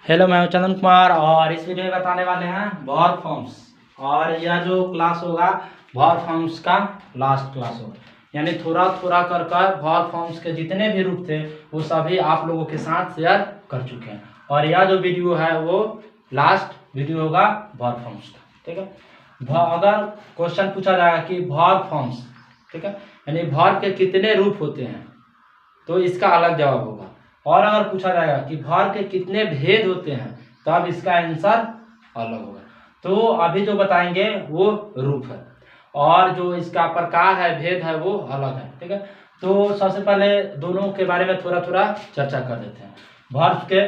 Hello, मैं हूं चंदन कुमार और इस वीडियो में बताने वाले हैं वर्ब फॉर्म्स। और यह जो क्लास होगा वर्ब फॉर्म्स का लास्ट क्लास होगा, यानी थोड़ा थोड़ा कर वर्ब फॉर्म्स के जितने भी रूप थे वो सभी आप लोगों के साथ शेयर कर चुके हैं। और यह जो वीडियो है वो लास्ट वीडियो होगा वर्ब फॉर्म्स का, ठीक है। अगर क्वेश्चन पूछा जाएगा कि वर्ब फॉर्म्स, ठीक है, यानी वर्ब के कितने रूप होते हैं, तो इसका अलग जवाब होगा। और अगर पूछा जाएगा कि वर्ब के कितने भेद होते हैं, तब इसका आंसर अलग होगा। तो अभी जो बताएंगे वो रूप है और जो इसका प्रकार है, भेद है, वो अलग है, ठीक है। तो सबसे पहले दोनों के बारे में थोड़ा थोड़ा चर्चा कर देते हैं। वर्ब के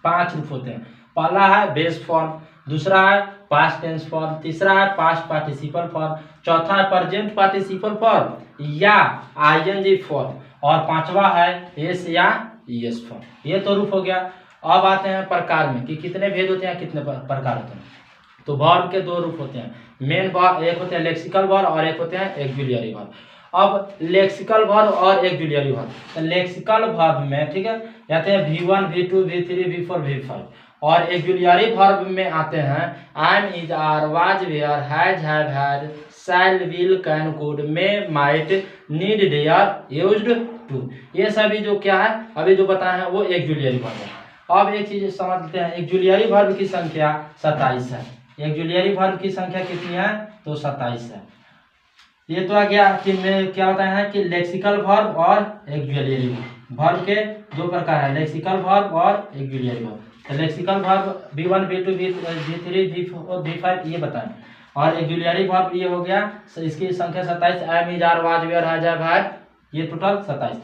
5 रूप होते हैं। पहला है बेस फॉर्म, दूसरा है पास्ट टेंस फॉर्म, तीसरा है पास्ट पार्टिसिपल फॉर्म, चौथा है प्रेजेंट पार्टिसिपल फॉर्म या आईएनजी फॉर्म, और पांचवा है एस या ईएस फॉर्म। ये तो रूप हो गया। अब आते हैं प्रकार में कि कितने भेद होते हैं, कितने प्रकार होते हैं। तो वर्ब के 2 रूप होते हैं। मेन वर्ब, एक होते हैं लेक्सिकल वर्ब और एक होते हैं ऑक्सिलियरी वर्ब। अब लेक्सिकल वर्ब और ऑक्सिलियरी वर्ब, तो लेक्सिकल वर्ब में, ठीक है, आते हैं V1 V2 V3 V4 V5, और ऑक्सिलियरी वर्ब में आते हैं am, is, are, was, were, has, have, had, shall, will, can, could, may, might, need, dare, used to. ये सभी जो क्या है अभी जो बताए हैं वो ऑक्सिलियरी वर्ब है। अब एक चीज समझ लेते हैं, ऑक्सिलियरी वर्ब की संख्या 27 है। ऑक्सिलियरी वर्ब की संख्या कितनी है, तो 27 है। ये तो आ गया कि मैं क्या बताया है कि लेक्सिकल वर्ब और ऑक्सिलियरी वर्ब। वर्ब के 2 प्रकार है, लेक्सिकल वर्ब और ऑक्सिलियरी वर्ब। तो lexical verb V1 V2 V3 V4 V5 ये बताएं, और ऑक्सिलियरी वर्ब ये हो गया, इसकी संख्या 27, am, is, are, was, were, has, have, had, ये टोटल 27।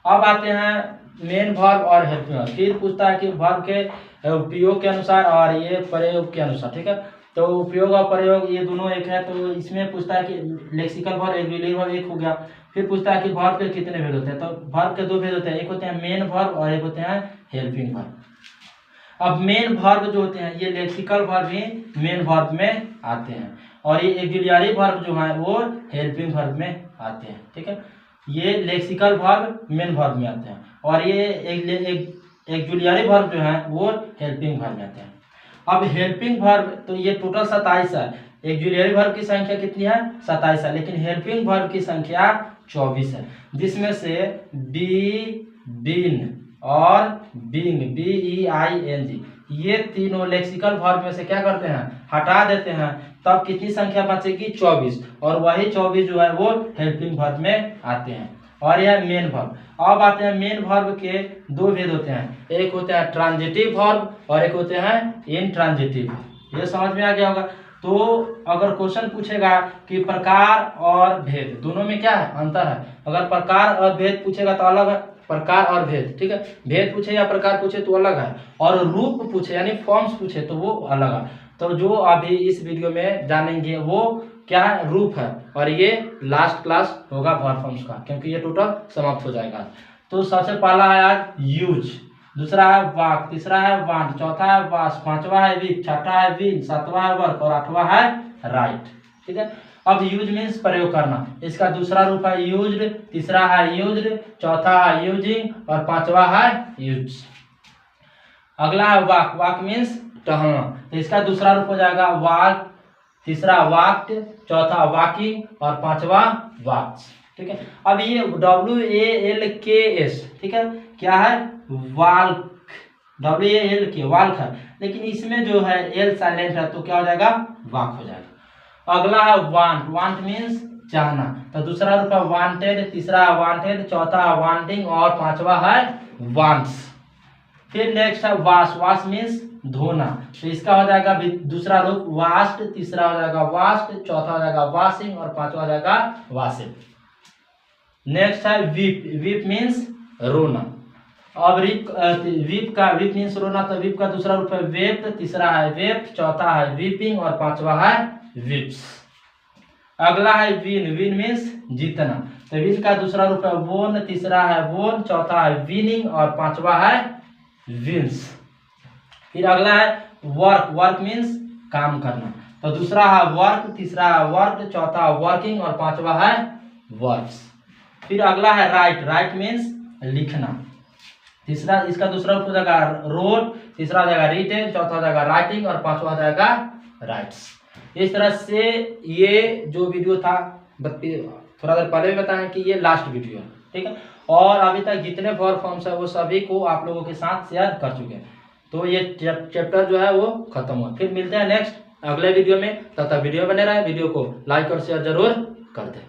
अब आते हैं मेन वर्ब और हेल्पिंग वर्ब। फिर पूछता है कि वर्ब के उपयोग के अनुसार और ये प्रयोग के अनुसार, ठीक है। तो उपयोग और प्रयोग ये दोनों एक है, तो इसमें पूछता है कि लेक्सिकल वर्ब ऑक्सिलियरी वर्ब एक हो गया। फिर पूछता है कि वर्ब के कितने भेद होते हैं, तो वर्ब के 2 भेद होते हैं, एक होते हैं मेन वर्ब और एक होते हैं हेल्पिंग वर्ब। अब मेन वर्ब जो होते हैं ये लेक्सिकल वर्ब ही मेन वर्ब में आते हैं, और ये ऑक्सिलियरी वर्ब जो है वो हेल्पिंग वर्ब में आते हैं, ठीक है। ये लेक्सिकल वर्ब मेन वर्ब में आते हैं और ये ऑक्सिलियरी वर्ब जो है वो हेल्पिंग वर्ब में आते हैं। अब हेल्पिंग वर्ब, तो ये टोटल 27 है। ऑक्सिलियरी वर्ब की संख्या कितनी है, 27 है, लेकिन हेल्पिंग वर्ब की संख्या 24 है, जिसमें से बी, बीन और बिंग, BEING, ये तीनों लेक्सिकल वर्ब में से क्या करते हैं, हटा देते हैं, तब कितनी संख्या बचेगी, 24, और वही 24 जो है वो हेल्पिंग वर्ब में आते हैं। और यह मेन वर्ब। अब आते हैं मेन वर्ब के 2 भेद होते हैं, एक होते हैं ट्रांजिटिव वर्ब और एक होते हैं इनट्रांजिटिव। ये समझ में आ गया होगा। तो अगर क्वेश्चन पूछेगा कि प्रकार और भेद दोनों में क्या है, अंतर है। अगर प्रकार और भेद पूछेगा तो अलग है, प्रकार और भेद, ठीक है। भेद पूछे या प्रकार पूछे तो अलग है, और रूप पूछे यानी फॉर्म्स पूछे तो वो अलग है। तो जो अभी इस वीडियो में जानेंगे वो क्या है, रूप है, और ये लास्ट क्लास होगा वर्ब फॉर्म्स का, क्योंकि ये टोटल समाप्त हो जाएगा। तो सबसे पहला है आज यूज, दूसरा है वाक, तीसरा है वांट, चौथा है वास, पांचवा है विल, छठा है विल, सातवां है वर्क और आठवां है राइट, ठीक है। अब यूज मीन्स प्रयोग करना, इसका दूसरा रूप है यूज्ड, तीसरा है यूज्ड, चौथा है यूजिंग और पांचवा है यूज। अगला है वाक, वाक मीन्स टहलना, तो इसका दूसरा रूप हो जाएगा वाक, तीसरा वाक्ड, चौथा वाकिंग और पांचवा वॉक्स, ठीक है। अब ये WALKS, ठीक है, क्या है, वाल्क, WALK वाल्क है, लेकिन इसमें जो है एल साइलेंट है, तो क्या हो जाएगा, वाक हो जाएगा। अगला है वांट, वांट मीन्स चाहना, तो दूसरा रूप है वांटेड, तीसरा है वांटेड, चौथा है वांटिंग और पांचवा है वांट्स। फिर नेक्स्ट है वाश, वाश मीन्स धोना, तो इसका हो जाएगा दूसरा रूप वास्ट, तीसरा हो जाएगा वास्ट, चौथा हो जाएगा वॉशिंग और पांचवा हो जाएगा वॉशिंग। नेक्स्ट है वीप, वीप मीन्स रोना। अब वीप मीन्स रोना, तो वीप का दूसरा रूप है वेप, तीसरा है वेप, चौथा है वीपिंग और पांचवा है विप्स। अगला है विन, विन मीन्स जीतना, तो विन का दूसरा रूप है वोन, तीसरा है वोन, चौथा है विनिंग और पांचवा है विंस। फिर अगला है वर्क, वर्क मीन्स काम करना, तो दूसरा है वर्क, तीसरा है वर्क, चौथा वर्किंग और पांचवा है वर्क्स। फिर अगला है राइट, राइट मीन्स लिखना, तीसरा इसका दूसरा रूप हो जाएगा रोट, तीसरा हो जाएगा रिटेन, चौथा हो जाएगा राइटिंग और पांचवा हो जाएगा राइट्स। इस तरह से ये जो वीडियो था थोड़ा देर पहले भी बताएं कि ये लास्ट वीडियो है, ठीक है। और अभी तक जितने वर्ब फॉर्म्स है वो सभी को आप लोगों के साथ शेयर कर चुके हैं। तो ये चैप्टर जो है वो खत्म हुआ। फिर मिलते हैं नेक्स्ट अगले वीडियो में, तब तक वीडियो बने रहे, वीडियो को लाइक और शेयर जरूर कर दें।